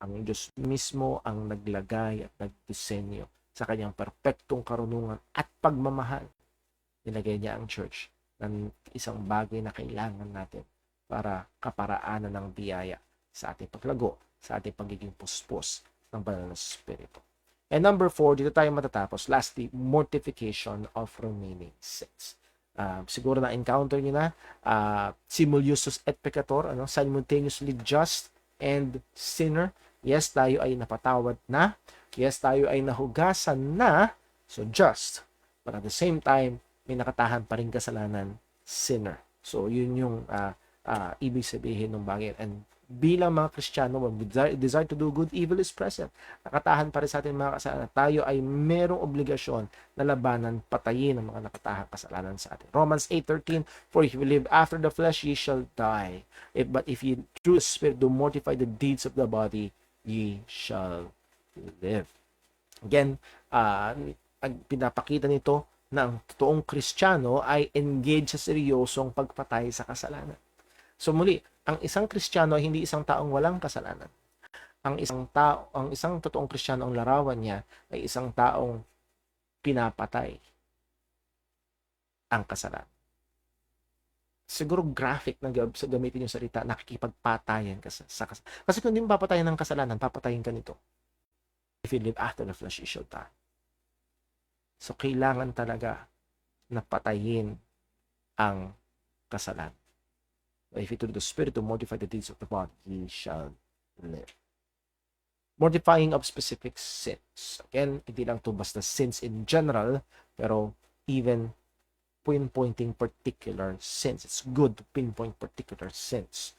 ang Diyos mismo ang naglagay at nagdisenyo sa kanyang perpektong karunungan at pagmamahal. Nilagay niya ang church ng isang bagay na kailangan natin para kaparaanan ng biyaya sa ating paglago, sa ating pagiging puspos ng banal na Espiritu. And number 4, dito tayo matatapos. Lastly, mortification of remaining sins. Siguro na-encounter nyo na, simuliosus et peccator, simultaneously just and sinner. Yes, tayo ay napatawad na. Yes, tayo ay nahugasan na. So, just. But at the same time, may nakatahan pa rin kasalanan, sinner. So, yun yung ibig sabihin ng bagay. And bilang mga Kristiyano, when we desire to do good, evil is present. Nakatahan pa rin sa ating mga kasalanan. Tayo ay merong obligasyon na labanan, patayin ang mga nakatahang kasalanan sa atin. Romans 8:13, for if you live after the flesh, ye shall die. But if ye through the Spirit do mortify the deeds of the body, ye shall live. Again, pinapakita nito na ang totoong Kristiyano ay engaged sa seryosong pagpatay sa kasalanan. So muli, ang isang Kristiyano ay hindi isang taong walang kasalanan. Ang isang totoong Kristiyano, ang larawan niya ay isang taong pinapatay ang kasalanan. Siguro graphic na gamitin yung salita, nakikipagpatayan ka sa kasalanan. Kasi kung hindi mo papatayan ng kasalanan, papatayin ka nito. If you live after the flesh, you shall die. So, kailangan talaga na patayin ang kasalanan. If you do the Spirit to mortify the deeds of the body, ye shall live. Mortifying of specific sins. Again, hindi lang to basta sins in general, pero even pinpointing particular sins. It's good to pinpoint particular sins.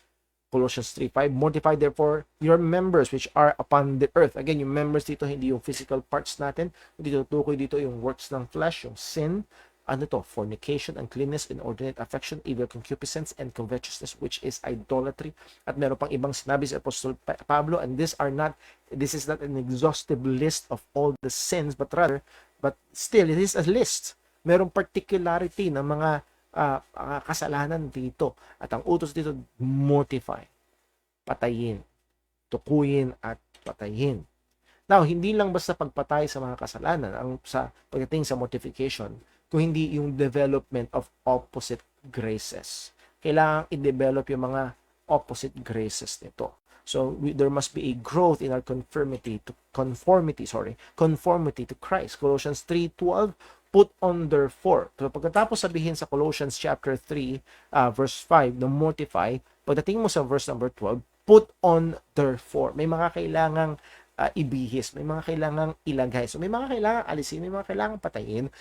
Colossians 3:5, mortify therefore your members which are upon the earth. Again, yung members dito, hindi yung physical parts natin. Hindi tutukoy dito yung works ng flesh, yung sin. Fornication, uncleanness, inordinate affection, evil concupiscence, and covetousness, which is idolatry. At meron pang ibang sinabi sa Apostle Pablo, and this is not an exhaustive list of all the sins, but still, it is a list. Merong particularity ng mga kasalanan dito. At ang utos dito, mortify. Patayin. Tukuyin at patayin. Now, hindi lang basta pagpatay sa mga kasalanan, pagdating sa mortification, kung hindi yung development of opposite graces. Kailangan i-develop yung mga opposite graces nito. So, there must be a growth in our conformity to Christ. Colossians 3:12, put on therefore. So, pagkatapos sabihin sa Colossians chapter 3, verse 5, na mortify, pagdating mo sa verse number 12, put on therefore. May mga kailangang ibihis, may mga kailangang ilagay. So may mga kailangang alisin, may mga kailangang patayin,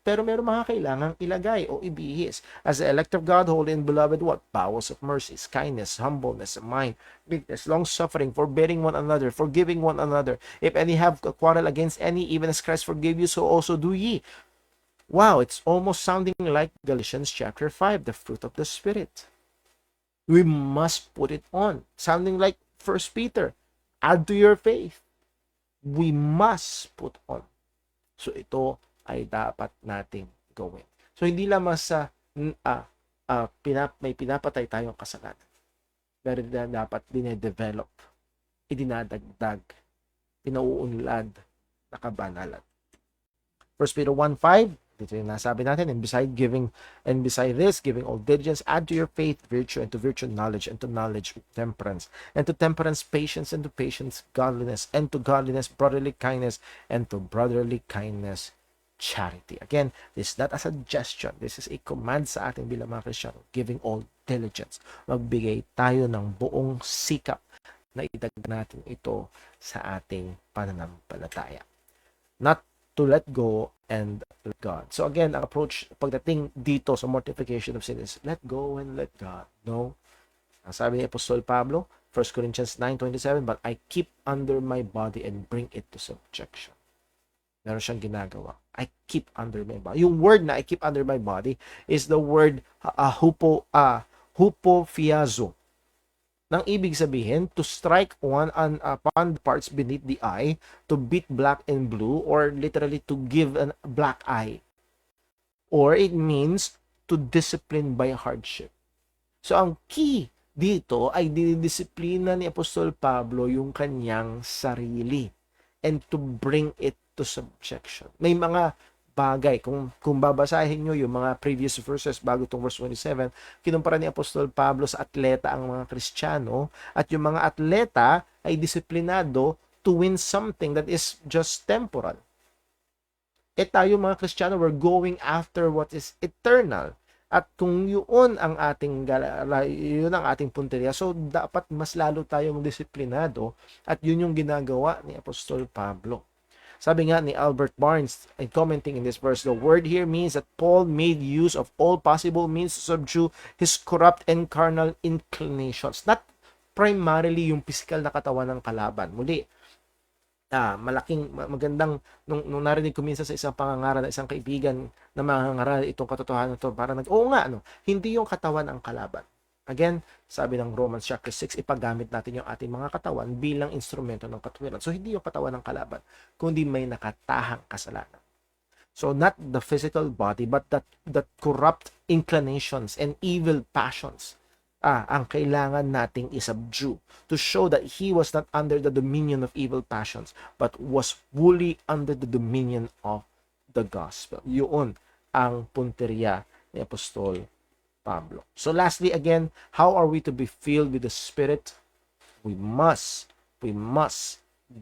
pero meron mga kailangang ilagay o ibihis. As the elect of God, holy and beloved, what? Bowels of mercies, kindness, humbleness of mind, meekness, long-suffering, forbearing one another, forgiving one another. If any have a quarrel against any, even as Christ forgave you, so also do ye. Wow, it's almost sounding like Galatians chapter 5, the fruit of the Spirit. We must put it on. Sounding like First Peter, add to your faith. We must put on. So ito ay dapat nating gawin. So hindi lamang sa may pinapatay tayong kasalanan. Pero dapat dinedevelop, idinadagdag, pinauunlad, nakabanalan. 1 Peter 1:5, dito yung nasabi natin, and beside this, giving all diligence, add to your faith virtue, and to virtue knowledge, and to knowledge temperance, and to temperance patience, and to patience godliness, and to godliness brotherly kindness, and to brotherly kindness charity. Again, this is not a suggestion. This is a command sa ating bilang mga Kristiyano, giving all diligence. Magbigay tayo ng buong sikap na idagdag natin ito sa ating pananampalataya. Not to let go and let God. So again, ang approach pagdating dito sa mortification of sin is let go and let God. No? Ang sabi ni Apostol Pablo, 1 Corinthians 9:27, but I keep under my body and bring it to subjection. Meron siyang ginagawa. I keep under my body. Yung word na I keep under my body is the word hupofiazo. Nang ibig sabihin, to strike one upon the parts beneath the eye, to beat black and blue, or literally to give a black eye. Or it means to discipline by hardship. So ang key dito ay dinidisiplina ni Apostol Pablo yung kanyang sarili and to bring it to subjection. May mga bagay, kung babasahin nyo yung mga previous verses bago itong verse 27, kinumpara ni Apostol Pablo sa atleta ang mga Kristiyano, at yung mga atleta ay disiplinado to win something that is just temporal. Tayo mga Kristiyano, we're going after what is eternal. At kung yun ang ating punteriya, so dapat mas lalo tayong disiplinado, at yun yung ginagawa ni Apostol Pablo. Sabi nga ni Albert Barnes, in commenting in this verse, the word here means that Paul made use of all possible means to subdue his corrupt and carnal inclinations. Not primarily yung physical na katawan ng kalaban. Muli, magandang, nung narinig ko minsan sa isang pangangaral na isang kaibigan na mangangaral itong katotohanan to, parang hindi yung katawan ang kalaban. Again, sabi ng Romans chapter 6, ipagamit natin yung ating mga katawan bilang instrumento ng katuwiran. So, hindi yung katawan ng kalaban, kundi may nakatahang kasalanan. So, not the physical body, but that corrupt inclinations and evil passions ang kailangan nating isubdue to show that he was not under the dominion of evil passions, but was fully under the dominion of the gospel. Yun ang punteriya ni Apostol Pablo. So lastly, again, how are we to be filled with the Spirit? We must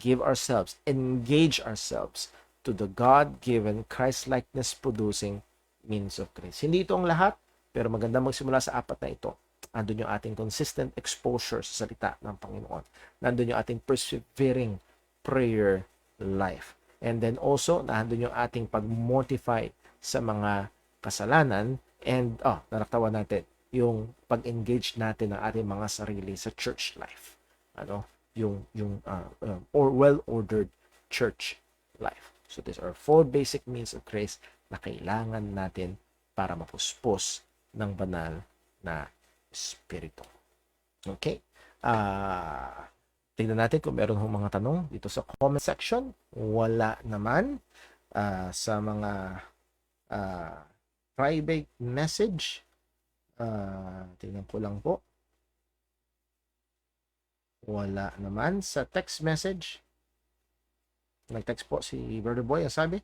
give ourselves, engage ourselves to the God-given Christ-likeness producing means of grace. Hindi ito ang lahat, pero maganda magsimula sa apat na ito. Nandun yung ating consistent exposure sa salita ng Panginoon. Nandun yung ating persevering prayer life. And then also, nandun yung ating pag-mortify sa mga kasalanan. And naraktawan natin yung pag-engage natin ng ating mga sarili sa church life. Or well-ordered church life. So these are 4 basic means of grace na kailangan natin para mapuspos ng banal na Espiritu. Okay? Tingnan natin kung meron hong mga tanong dito sa comment section. Wala naman. Sa mga private message, tingnan ko lang po, wala naman. Sa text message, nag-text po si Brother Boy, ang sabi,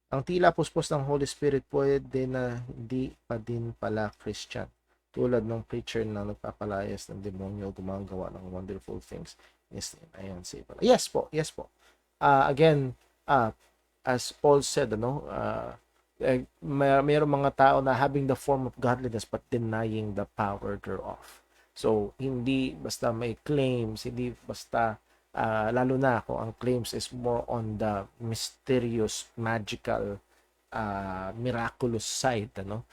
ang tila puspos ng Holy Spirit pwede na hindi pa din pala Christian, tulad ng preacher na nagpapalayas ng demonyo, gumagawa ng wonderful things. Yes, ayun, say pala. Yes po. Again, as Paul said, mayroong mga tao na having the form of godliness but denying the power thereof. So, hindi basta may claims, hindi basta lalo na kung ang claims is more on the mysterious, magical, miraculous side, ano.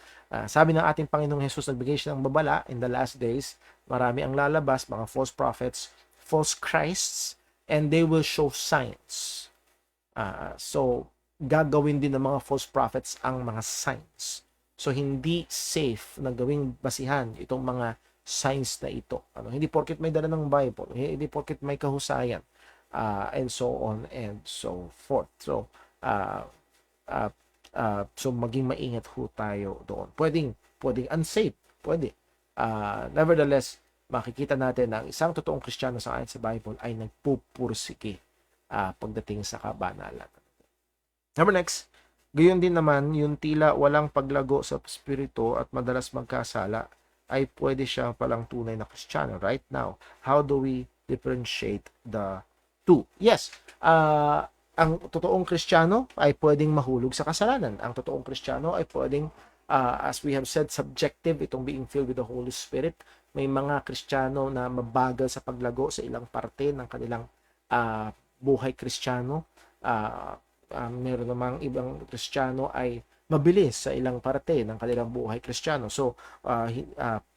Sabi ng ating Panginoong Hesus, nagbigay siya ng babala in the last days, marami ang lalabas, mga false prophets, false Christs, and they will show signs. So, gagawin din ng mga false prophets ang mga signs. So, hindi safe na gawing basihan itong mga signs na ito. Ano, hindi porket may dala ng Bible, hindi porket may kahusayan, and so on and so forth. So, uh, uh, so maging maingat ho tayo doon. Pwedeng unsafe, pwede. Nevertheless, makikita natin na ang isang totoong Kristiyano sa ayon sa Bible ay nagpupursige pagdating sa kabanalan. Number next, gayon din naman, yung tila walang paglago sa spirito at madalas magkasala ay pwede siya palang tunay na Kristiyano. Right now, how do we differentiate the two? Yes, ang totoong Kristiyano ay pwedeng mahulog sa kasalanan. Ang totoong Kristiyano ay pwedeng, as we have said, subjective itong being filled with the Holy Spirit. May mga Kristiyano na mabagal sa paglago sa ilang parte ng kanilang buhay Kristiyano. Meron namang ibang Kristiyano ay mabilis sa ilang parte ng kanilang buhay Kristiyano. So,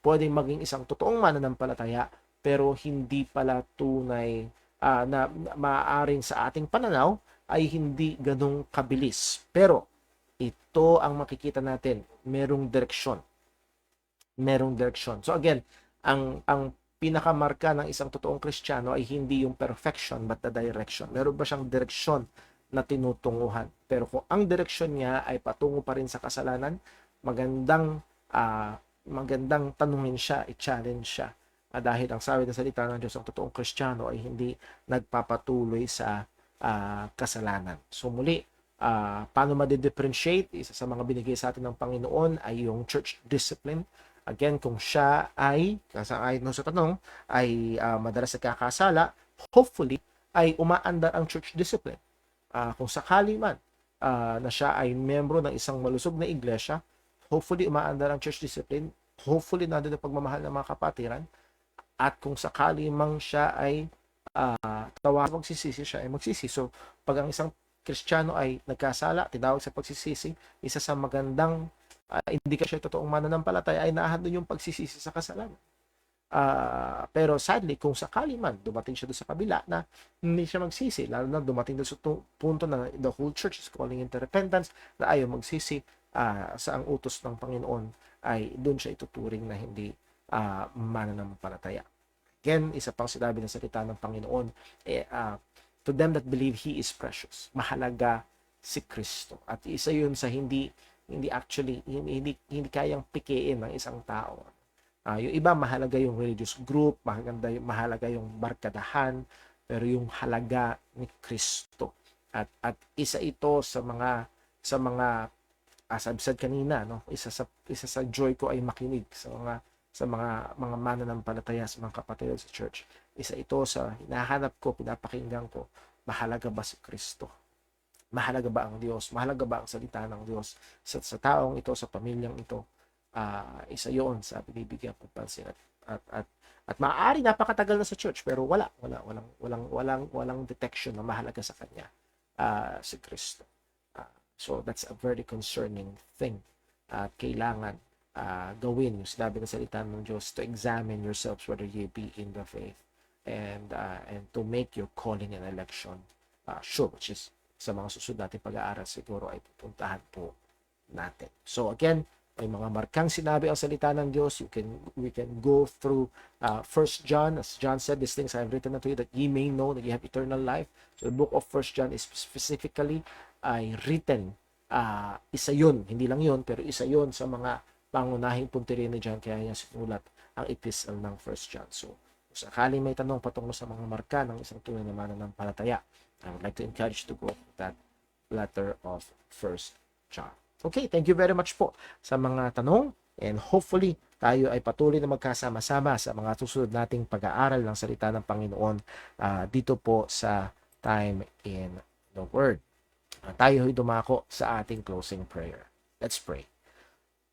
pwedeng maging isang totoong mananampalataya pero hindi pala tunay na maaaring sa ating pananaw ay hindi ganong kabilis. Pero ito ang makikita natin, merong direksyon. Merong direksyon. So again, ang pinakamarka ng isang totoong Kristiyano ay hindi yung perfection but the direction. Meron ba siyang direksyon na tinutunguhan? Pero kung ang direksyon niya ay patungo pa rin sa kasalanan, magandang tanungin siya, i-challenge siya. Dahil ang sabi ng salita ng Diyos, ang totoong Kristiyano ay hindi nagpapatuloy sa kasalanan. So muli, paano ma-differentiate? Isa sa mga binigay sa atin ng Panginoon ay yung church discipline. Again, kung siya ay, ayon sa tanong, ay madalas nagkakasala, hopefully, ay umaandar ang church discipline. Kung sakali man na siya ay membro ng isang malusog na iglesia, hopefully umaandar ang church discipline, hopefully nandun ang pagmamahal ng mga kapatiran, at kung sakali mang siya ay tawag magsisisi, siya ay magsisi. So, pag ang isang Kristiyano ay nagkasala, tinawag sa pagsisisi, isa sa magandang indikasyon totoong mananampalataya ay naahand yung pagsisisi sa kasalanan. Pero sadly, kung sakali man dumating siya doon sa kabila na hindi siya magsisi, lalo na dumating doon sa punto na the whole church is calling into repentance, na ayaw magsisi sa ang utos ng Panginoon, ay doon siya ituturing na hindi mananampalataya. Again, isa pang sinabi ng salita ng Panginoon, to them that believe He is precious. Mahalaga si Kristo. At isa yun sa hindi kayang pikiin ng isang tao. Yung iba, mahalaga yung religious group, mahalaga yung barkadahan, pero yung halaga ni Kristo. At isa ito sa mga as I've said kanina, no, isa sa joy ko ay makinig sa mga mananampalataya, sa mga kapatid sa church. Isa ito sa hinahanap ko, pinapakinggan ko, mahalaga ba si Kristo? Mahalaga ba ang Diyos? Mahalaga ba ang salita ng Diyos sa taong ito, sa pamilyang ito? Isa yon sa binibigyan ko pansin. At maaari napakatagal na sa church pero walang detection na mahalaga sa kanya si Kristo. So that's a very concerning thing. At kailangan gawin yung sinabi ng salita ng Diyos, to examine yourselves whether ye be in the faith, and to make your calling and election sure, which is sa mga susunod natin pag-aaral siguro ay pupuntahan po natin. So again, may mga markang sinabi ang salita ng Diyos. We can go through 1 John. As John said, these things I have written unto you that ye may know that ye have eternal life. So the book of 1 John is specifically ay written. Isa yun, hindi lang yun, pero isa yun sa mga pangunahing punteriya ni John, kaya niya sinulat ang epistle ng 1 John. So, kung sakaling may tanong patungkol sa mga marka ng isang tunay na mananampalataya, I would like to encourage you to go with that letter of 1 John. Okay, thank you very much po sa mga tanong, and hopefully tayo ay patuloy na magkasama-sama sa mga susunod nating pag-aaral ng salita ng Panginoon dito po sa Time in the Word. Tayo ay dumako sa ating closing prayer. Let's pray.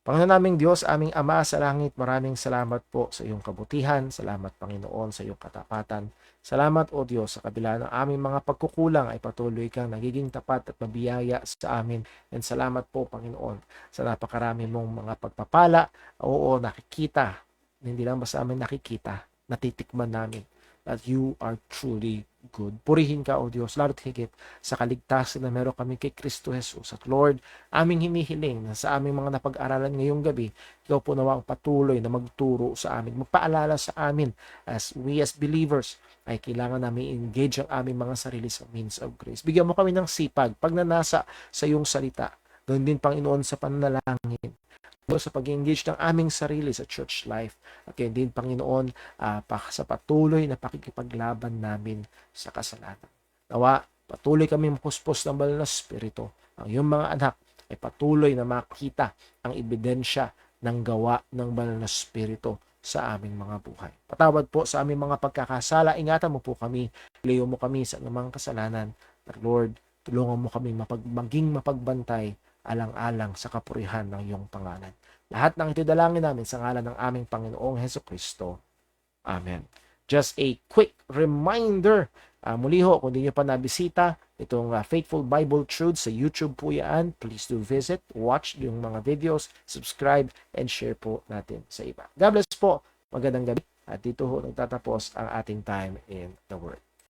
Panginoon naming Diyos, aming Ama sa langit, maraming salamat po sa iyong kabutihan. Salamat, Panginoon, sa iyong katapatan. Salamat, O Diyos, sa kabila ng aming mga pagkukulang ay patuloy kang nagiging tapat at mabiyaya sa amin. And salamat po, Panginoon, sa napakarami mong mga pagpapala. Oo, nakikita. Hindi lang basta amin nakikita, natitikman namin that you are truly good. Purihin ka, O Diyos, lalo't higit sa kaligtasan na meron kami kay Kristo Jesus. At Lord, aming hinihiling na sa aming mga napag-aralan ngayong gabi, ikaw po nawa ang patuloy na magturo sa amin, magpaalala sa amin as we as believers ay kailangan namin engage ang aming mga sarili sa means of grace. Bigyan mo kami ng sipag, pagnanasa sa iyong salita. Ganoon din, Panginoon, sa pananalangin. Sa pag-engage ng aming sarili sa church life. At yun din, Panginoon, sa patuloy na pakikipaglaban namin sa kasalanan. Nawa, patuloy kami mapuspos ng banal na Espiritu. Ang iyong mga anak ay patuloy na makita ang ebidensya ng gawa ng banal na Espiritu sa aming mga buhay. Patawad po sa aming mga pagkakasala. Ingatan mo po kami. Liyo mo kami sa anumang kasalanan. At Lord, tulungan mo kami maging mapagbantay alang-alang sa kapurihan ng iyong pangalan. Lahat ng ito dalangin namin sa ngalan ng aming Panginoong Hesukristo. Amen. Just a quick reminder, muli ho, kung di nyo pa nabisita, itong Faithful Bible Truths sa YouTube po yan. Please do visit, watch yung mga videos, subscribe, and share po natin sa iba. God bless po. Magandang gabi. At dito ho nagtatapos ang ating time in the Word.